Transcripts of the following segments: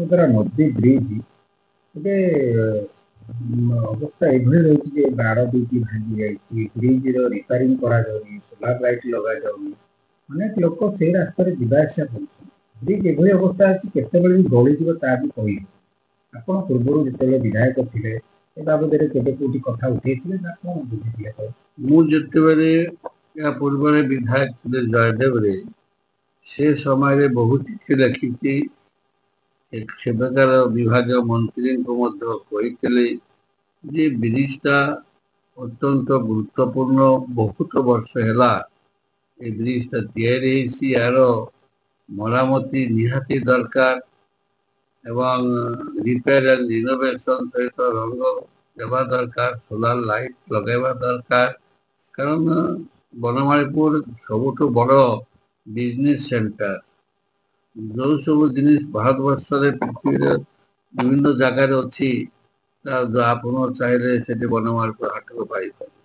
कुशभद्रा नदी ब्रिज ଏବେ ଅବସ୍ଥା ଏଭଳି ରହିଛି ଯେ ବାଡ଼ ଦେଇକି ଭାଙ୍ଗି ଯାଇଛି, ବ୍ରିଜର ରିପାରିଂ କରାଯାଉନି, ସୋଲାର ଲାଇଟ୍ ଲଗାଯାଉନି। ଅନେକ ଲୋକ ସେଇ ରାସ୍ତାରେ ଯିବା ଆସିବା କରୁଛନ୍ତି। ବ୍ରିଜ ଏଭଳି ଅବସ୍ଥା ଅଛି, କେତେବେଳେ ବି ଗଳିଯିବ ତା ବି କହିବ। ଆପଣ ପୂର୍ବରୁ ଯେତେବେଳେ ବିଧାୟକ ଥିଲେ ଏ ବାବଦରେ କେବେ କୋଉଠି କଥା ଉଠେଇଥିଲେ ନା କଣ ବୁଝିଥିଲେ? ମୁଁ ଯେତେବେଳେ ଏହା ପୂର୍ବରେ ବିଧାୟକ ଥିଲେ ଜୟଦେବରେ, ସେ ସମୟରେ ବହୁତ ଚିଠି ଲେଖିଛି। ସେବେକାର ବିଭାଗୀୟ ମନ୍ତ୍ରୀଙ୍କୁ ମଧ୍ୟ କହିଥିଲେ ଯେ ବ୍ରିଜଟା ଅତ୍ୟନ୍ତ ଗୁରୁତ୍ୱପୂର୍ଣ୍ଣ। ବହୁତ ବର୍ଷ ହେଲା ଏ ବ୍ରିଜଟା ତିଆରି ହେଇଛି, ଏହାର ମରାମତି ନିହାତି ଦରକାର ଏବଂ ରିପେୟାର ଆଣ୍ଡ ରିନୋଭେସନ ସହିତ ରଙ୍ଗ ଦେବା ଦରକାର, ସୋଲାର ଲାଇଟ୍ ଲଗାଇବା ଦରକାର। କାରଣ ବନମାଳୀପୁର ସବୁଠୁ ବଡ଼ ବିଜନେସ୍ ସେଣ୍ଟର। ଯେଉଁ ସବୁ ଜିନିଷ ଭାରତବର୍ଷରେ ପୃଥିବୀରେ ବିଭିନ୍ନ ଜାଗାରେ ଅଛି, ଆପଣ ଚାହିଁଲେ ସେଠି ବନମାଳୀପୁର ହାଟକୁ ପାଇପାରିବେ।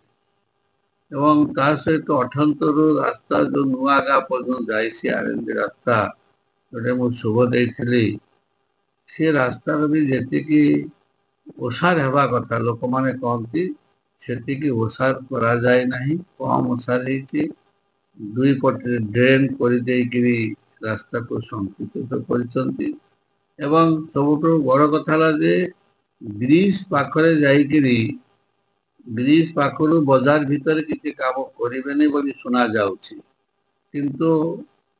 ଏବଂ ତା ସହିତ 98ରୁ ରାସ୍ତା ଯେଉଁ ନୂଆ ଗାଁ ପର୍ଯ୍ୟନ୍ତ ଯାଇଛି ଆରଏନବି ରାସ୍ତା, ଯୋଉଟା ମୁଁ ଶୁଭ ଦେଇଥିଲି, ସେ ରାସ୍ତାର ବି ଯେତିକି ଓସାର ହେବା କଥା ଲୋକମାନେ କହନ୍ତି ସେତିକି ଓସାର କରାଯାଏ ନାହିଁ, କମ୍ ଓସାର ହେଇଛି। ଦୁଇ ପଟରେ ଡ୍ରେନ୍ କରିଦେଇକିରି ରାସ୍ତାକୁ ସଂକୁଚିତ କରିଛନ୍ତି। ଏବଂ ସବୁଠୁ ବଡ଼ କଥା ହେଲା ଯେ ବ୍ରିଜ ପାଖରେ ଯାଇକିରି ବ୍ରିଜ ପାଖରୁ ବଜାର ଭିତରେ କିଛି କାମ କରିବେନି ବୋଲି ଶୁଣାଯାଉଛି। କିନ୍ତୁ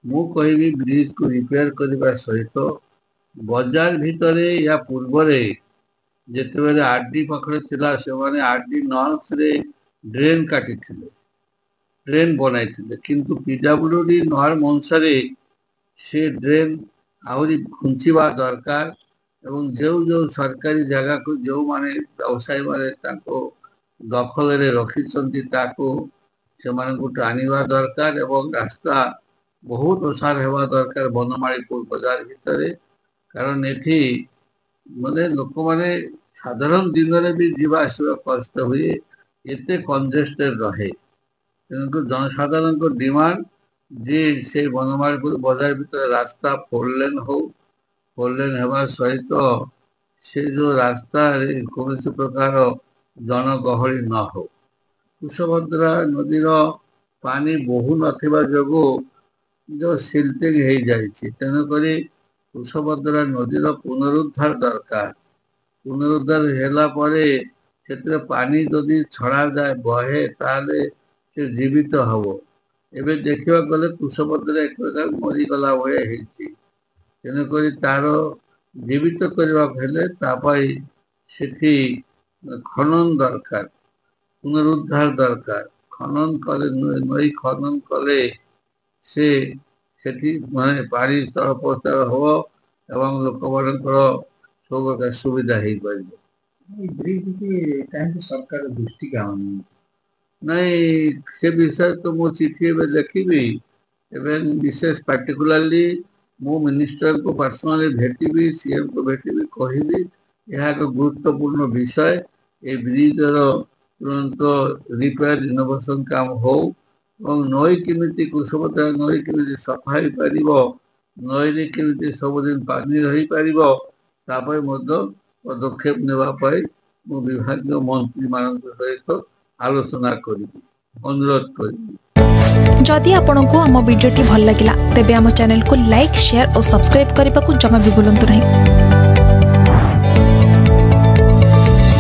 ମୁଁ କହିବି ବ୍ରିଜକୁ ରିପେୟାର କରିବା ସହିତ ବଜାର ଭିତରେ ୟା ପୂର୍ବରେ ଯେତେବେଳେ ଆରଡି ପାଖରେ ଥିଲା, ସେମାନେ ଆରଡି ନର୍ସରେ ଡ୍ରେନ୍ କାଟିଥିଲେ, ଡ୍ରେନ୍ ବନାଇଥିଲେ। କିନ୍ତୁ ପିଡବ୍ଲ୍ୟୁଡି ନର୍ମ ଅନୁସାରେ ସେ ଡ୍ରେନ୍ ଆହୁରି ଘୁଞ୍ଚିବା ଦରକାର ଏବଂ ଯେଉଁ ସରକାରୀ ଜାଗାକୁ ଯେଉଁମାନେ ବ୍ୟବସାୟୀମାନେ ତାଙ୍କୁ ଦଖଲରେ ରଖିଛନ୍ତି ତାକୁ ସେମାନଙ୍କୁ ଟାଣିବା ଦରକାର ଏବଂ ରାସ୍ତା ବହୁତ ଓସାର ହେବା ଦରକାର ବନମାଳୀପୁର ବଜାର ଭିତରେ। କାରଣ ଏଠି ଲୋକମାନେ ସାଧାରଣ ଦିନରେ ବି ଯିବା ଆସିବା କଷ୍ଟ ହୁଏ, ଏତେ କଞ୍ଜେଷ୍ଟେଡ୍ ରହେ। ତେଣୁ ଜନସାଧାରଣଙ୍କ ଡିମାଣ୍ଡ ଯେ ସେ ବନମାଳୀପୁର ବଜାର ଭିତରେ ରାସ୍ତା ଫୋରଲେନ୍ ହଉ, ଫୋରଲେନ୍ ହେବା ସହିତ ସେ ଯେଉଁ ରାସ୍ତାରେ କୌଣସି ପ୍ରକାର ଜନଗହଳି ନ ହଉ। କୁଶଭଦ୍ରା ନଦୀର ପାଣି ବହୁ ନଥିବା ଯୋଗୁଁ ଯେଉଁ ସିଲ୍ଟିଂ ହେଇଯାଇଛି, ତେଣୁକରି କୁଶଭଦ୍ରା ନଦୀର ପୁନରୁଦ୍ଧାର ଦରକାର। ପୁନରୁଦ୍ଧାର ହେଲା ପରେ ସେଥିରେ ପାଣି ଯଦି ଛଡ଼ାଯାଏ ବହେ, ତାହେଲେ ସେ ଜୀବିତ ହବ। ଏବେ ଦେଖିବାକୁ ଗଲେ କୁଶଭଦ୍ରା ଏକ ପ୍ରକାର ମରିଗଲା ଭଳିଆ ହେଇଛି। ତେଣୁକରି ତାର ଜୀବିତ କରିବାକୁ ହେଲେ ତା ପାଇଁ ସେଠି ଖନନ ଦରକାର, ପୁନରୁଦ୍ଧାର ଦରକାର। ଖନନ କଲେ, ନଈ ଖନନ କଲେ ସେ ସେଠି ପାଣି ଚଳପ୍ରଚଳ ହବ ଏବଂ ଲୋକମାନଙ୍କର ସବୁ ପ୍ରକାର ସୁବିଧା ହେଇପାରିବ। এই ବ୍ରିଜଟି କାହିଁକି ସରକାର ଦୃଷ୍ଟି ଆଣୁନି? ନାଇଁ, ସେ ବିଷୟରେ ତ ମୁଁ ଚିଠି ଏବେ ଲେଖିବି ଏବଂ ବିଶେଷ ପାର୍ଟିକୁଲାରଲି ମୁଁ ମିନିଷ୍ଟରଙ୍କୁ ପର୍ସନାଲି ଭେଟିବି, ସିଏମକୁ ଭେଟିବି, କହିବି ଏହା ଏକ ଗୁରୁତ୍ୱପୂର୍ଣ୍ଣ ବିଷୟ। ଏ ବ୍ରିଜର ତୁରନ୍ତ ରିପେୟାର ରିନୋଭେସନ କାମ ହଉ ଏବଂ ନଈ କେମିତି କୁଶଭଦ୍ରା ନଈ କେମିତି ସଫା ହେଇପାରିବ, ନଈରେ କେମିତି ସବୁଦିନ ପାଣି ରହିପାରିବ, ତା ପାଇଁ ମଧ୍ୟ ପଦକ୍ଷେପ ନେବା ପାଇଁ ମୁଁ ବିଭାଗୀୟ ମନ୍ତ୍ରୀମାନଙ୍କ ସହିତ ଆଲୋଚନା କରିବି, ଅନୁରୋଧ କରିବି। जदि आपंक आम भिडी भल लगा तेब आम चैनल को लाइक, शेयर और सब्सक्राइब करने को जमा भी भूलु नहीं।